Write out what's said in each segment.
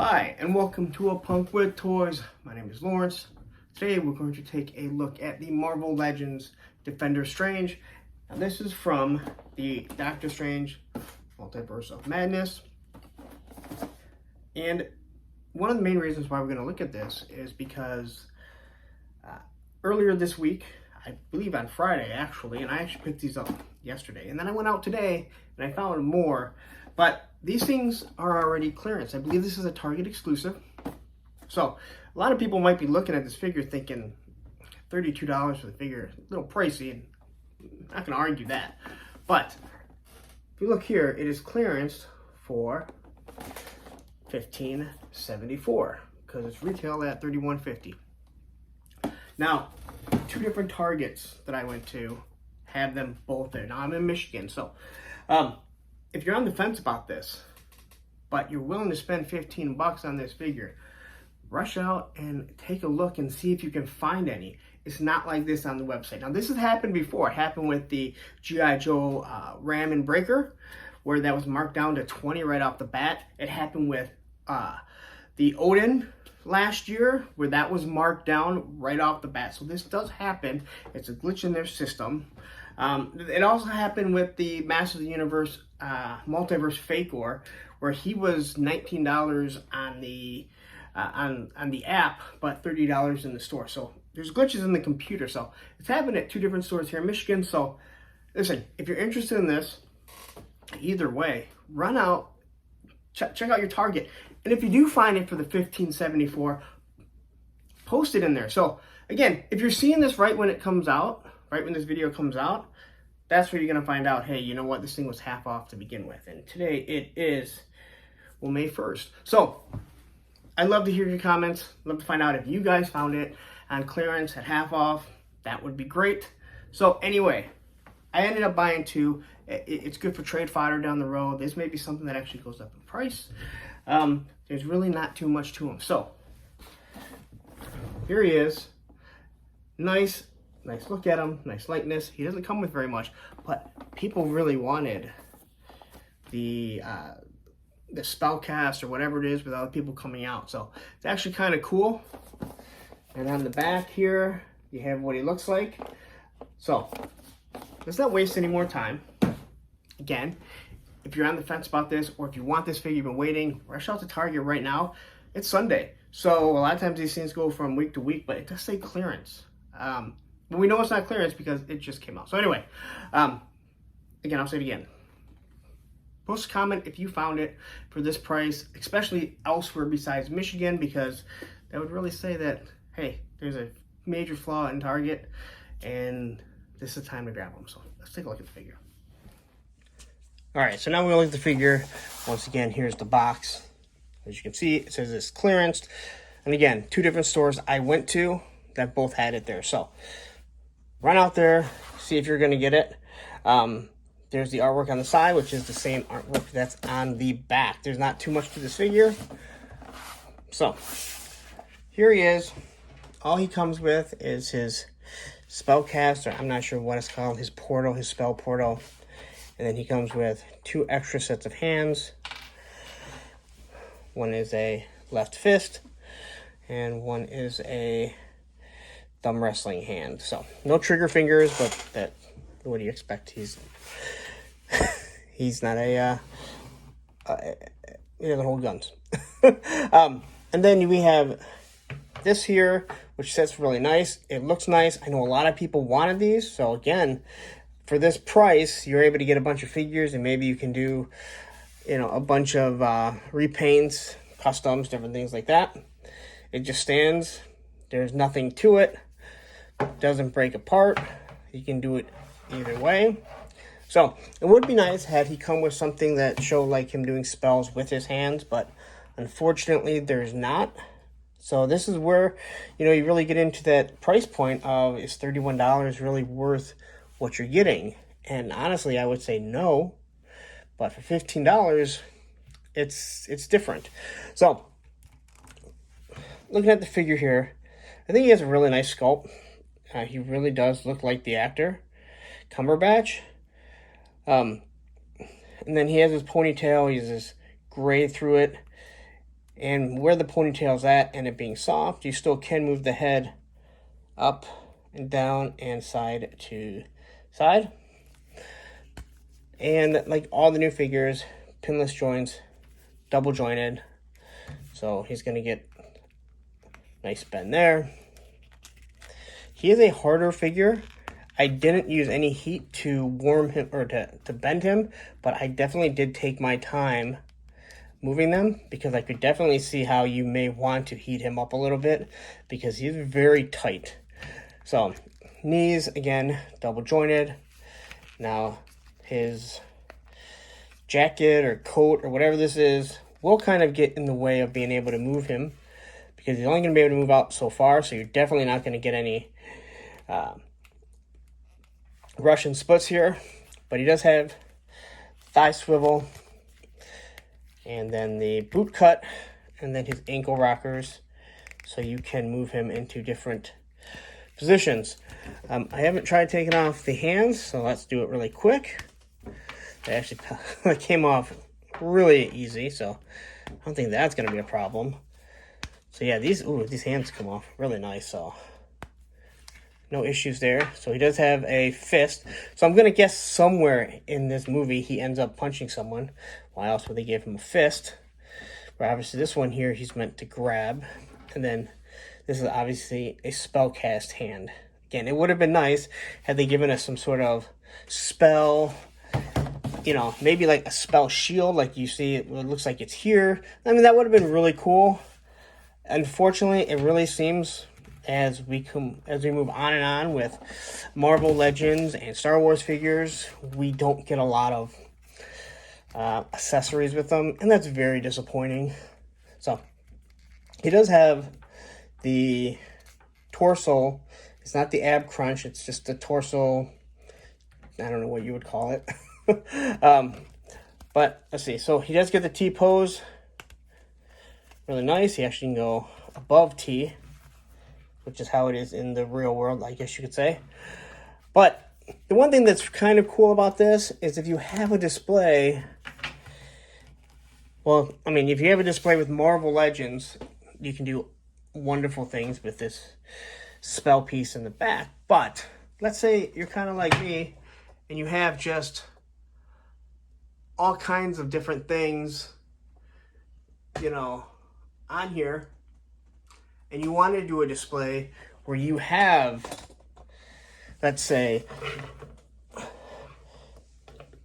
Hi, and welcome to A Punk with Toys. My name is Lawrence. Today we're going to take a look at the Marvel Legends Defender Strange. Now this is from the Doctor Strange Multiverse of Madness. And one of the main reasons why we're going to look at this is because earlier this week, I believe on Friday actually, and I actually picked these up yesterday. And then I went out today and I found more. But these things are already clearance. I believe this is a Target exclusive. So a lot of people might be looking at this figure thinking $32 for the figure, a little pricey, and I'm not going to argue that. But if you look here, it is clearance for $15.74 because it's retail at $31.50. Now, two different Targets that I went to have them both there. Now I'm in Michigan, so if you're on the fence about this, but you're willing to spend 15 bucks on this figure, rush out and take a look and see if you can find any. It's not like this on the website. Now, this has happened before. It happened with the G.I. Joe Ram and Breaker, where that was marked down to 20 right off the bat. It happened with the Odin last year, where that was marked down right off the bat. So this does happen. It's a glitch in their system. It also happened with the Masters of the Universe Multiverse Fakor, where he was $19 on the app, but $30 in the store. So there's glitches in the computer. So it's happened at two different stores here in Michigan. So listen, if you're interested in this, either way, run out, check out your Target, and if you do find it for the $15.74, post it in there. So again, if you're seeing this right when it comes out, right when this video comes out, that's where you're going to find out, hey, you know what, this thing was half off to begin with. And today it is, well, May 1st. So I'd love to hear your comments. Love to find out if you guys found it on clearance at half off. That would be great. So anyway, I ended up buying two. It's good for trade fodder down the road. This may be something that actually goes up in price. There's really not too much to them. So here he is. Nice look at him, nice lightness. He doesn't come with very much, but people really wanted the spellcast or whatever it is with other people coming out. So it's actually kind of cool. And on the back here, you have what he looks like. So let's not waste any more time. Again, if you're on the fence about this, or if you want this figure, you've been waiting, rush out to Target right now. It's Sunday. So a lot of times these things go from week to week, but it does say clearance. But we know it's not clearance because it just came out. So anyway, again, I'll say it again. Post a comment if you found it for this price, especially elsewhere besides Michigan, because that would really say that, hey, there's a major flaw in Target, and this is the time to grab them. So let's take a look at the figure. All right, so now we look at the figure. Once again, here's the box. As you can see, it says it's clearanced. And again, two different stores I went to that both had it there. So run out there, see if you're going to get it. There's the artwork on the side, which is the same artwork that's on the back. There's not too much to this figure. So here he is. All he comes with is his spellcast, or I'm not sure what it's called, his portal, his spell portal. And then he comes with two extra sets of hands. One is a left fist, and one is a thumb wrestling hand. So no trigger fingers, but that, what do you expect? He's not a he doesn't hold guns. And then we have this here, which sits really nice. It looks nice. I know a lot of people wanted these, so again, for this price, you're able to get a bunch of figures, and maybe you can do, you know, a bunch of repaints, customs, different things like that. It just stands. There's nothing to it. Doesn't break apart. You can do it either way. So it would be nice had he come with something that showed like him doing spells with his hands, but unfortunately there's not. So this is where, you know, you really get into that price point of, is $31 really worth what you're getting? And honestly, I would say no, but for $15, it's different. So looking at the figure here, I think he has a really nice sculpt. He really does look like the actor, Cumberbatch. And then he has his ponytail. He has this gray through it. And where the ponytail's at and it being soft, you still can move the head up and down and side to side. And like all the new figures, pinless joints, double jointed. So he's going to get nice bend there. He is a harder figure. I didn't use any heat to warm him or to bend him, but I definitely did take my time moving them because I could definitely see how you may want to heat him up a little bit because he's very tight. So knees, again, double jointed. Now his jacket or coat or whatever this is will kind of get in the way of being able to move him because he's only going to be able to move out so far, so you're definitely not going to get any Russian splits here. But he does have thigh swivel, and then the boot cut, and then his ankle rockers, so you can move him into different positions. I haven't tried taking off the hands, so let's do it really quick. They actually came off really easy, so I don't think that's going to be a problem. So yeah, these hands come off really nice, so no issues there. So he does have a fist. So I'm going to guess somewhere in this movie he ends up punching someone. Why else would they give him a fist? But obviously this one here he's meant to grab. And then this is obviously a spell cast hand. Again, it would have been nice had they given us some sort of spell, you know, maybe like a spell shield like you see. It looks like it's here. I mean, that would have been really cool. Unfortunately, it really seems as we move on and on with Marvel Legends and Star Wars figures, we don't get a lot of accessories with them, and that's very disappointing. So he does have the torso. It's not the ab crunch, it's just the torso. I don't know what you would call it. But let's see. So he does get the T pose. Really nice. He actually can go above T, which is how it is in the real world, I guess you could say. But the one thing that's kind of cool about this is if you have a display, well, I mean, if you have a display with Marvel Legends, you can do wonderful things with this spell piece in the back. But let's say you're kind of like me and you have just all kinds of different things, you know, on here, and you want to do a display where you have, let's say,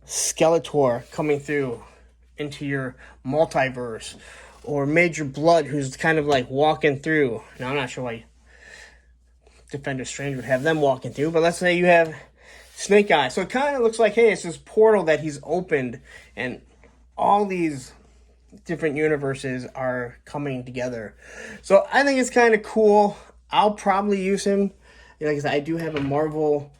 Skeletor coming through into your multiverse, or Major Blood who's kind of like walking through. Now, I'm not sure why Defender Strange would have them walking through, but let's say you have Snake Eyes. So it kind of looks like, hey, it's this portal that he's opened, and all these different universes are coming together. So I think it's kind of cool. I'll probably use him. Like I said, I do have a Marvel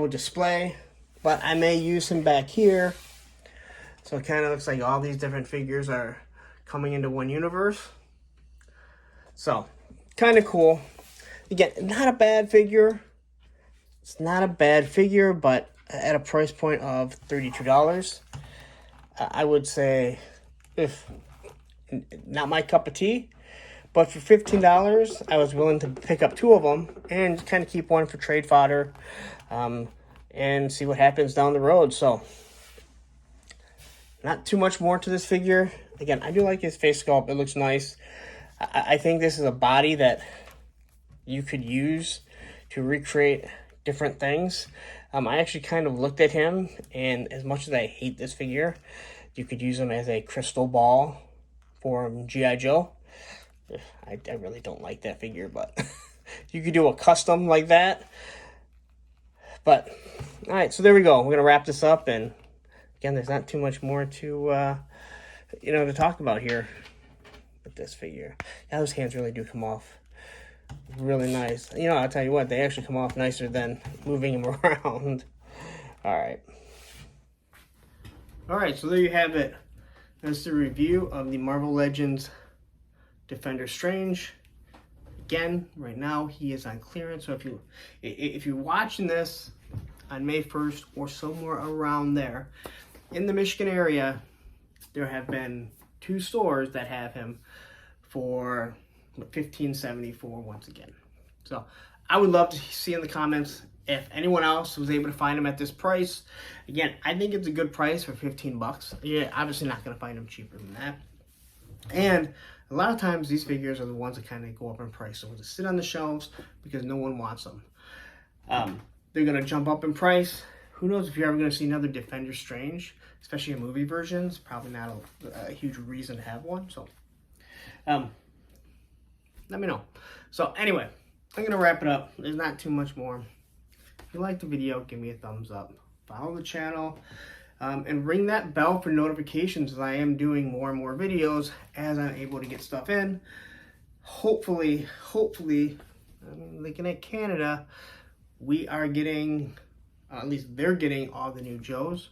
display, but I may use him back here. So it kind of looks like all these different figures are coming into one universe. So kind of cool. Again, not a bad figure. It's not a bad figure, but at a price point of $32, I would say, if not my cup of tea, but for $15, I was willing to pick up two of them and kind of keep one for trade fodder, and see what happens down the road. So, not too much more to this figure. Again, I do like his face sculpt. It looks nice. I think this is a body that you could use to recreate different things. I actually kind of looked at him, and as much as I hate this figure, you could use him as a crystal ball for G.I. Joe. I really don't like that figure, but you could do a custom like that. But, all right, so there we go. We're going to wrap this up, and again, there's not too much more to, to talk about here with this figure. Yeah, those hands really do come off really nice. You know, I'll tell you what, they actually come off nicer than moving them around. All right, so there you have it. That's the review of the Marvel Legends Defender Strange. Again, right now he is on clearance. So if you're watching this on May 1st or somewhere around there in the Michigan area, there have been 2 stores that have him for $15.74 once again. So I would love to see in the comments if anyone else was able to find him at this price. Again, I think it's a good price for 15 bucks. You're obviously not going to find them cheaper than that. And a lot of times these figures are the ones that kind of go up in price. So they sit on the shelves because no one wants them. They're going to jump up in price. Who knows if you're ever going to see another Defender Strange, especially in movie versions. Probably not a huge reason to have one. So let me know. So anyway, I'm going to wrap it up. There's not too much more. If you like the video, give me a thumbs up. Follow the channel. And ring that bell for notifications, as I am doing more and more videos as I'm able to get stuff in. Hopefully, looking at Canada, we are getting, at least they're getting all the new Joes.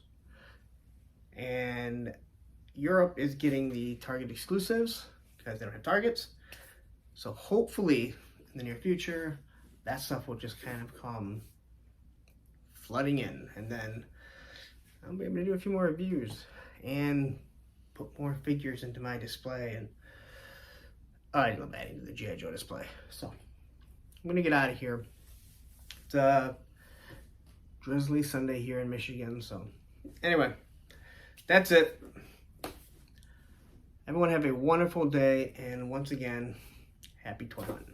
And Europe is getting the Target exclusives because they don't have Targets. So hopefully, in the near future, that stuff will just kind of come flooding in. And then I'll be able to do a few more reviews and put more figures into my display. And I love adding to the G.I. Joe display. So I'm going to get out of here. It's a drizzly Sunday here in Michigan. So anyway, that's it. Everyone have a wonderful day. And once again, happy toy hunting.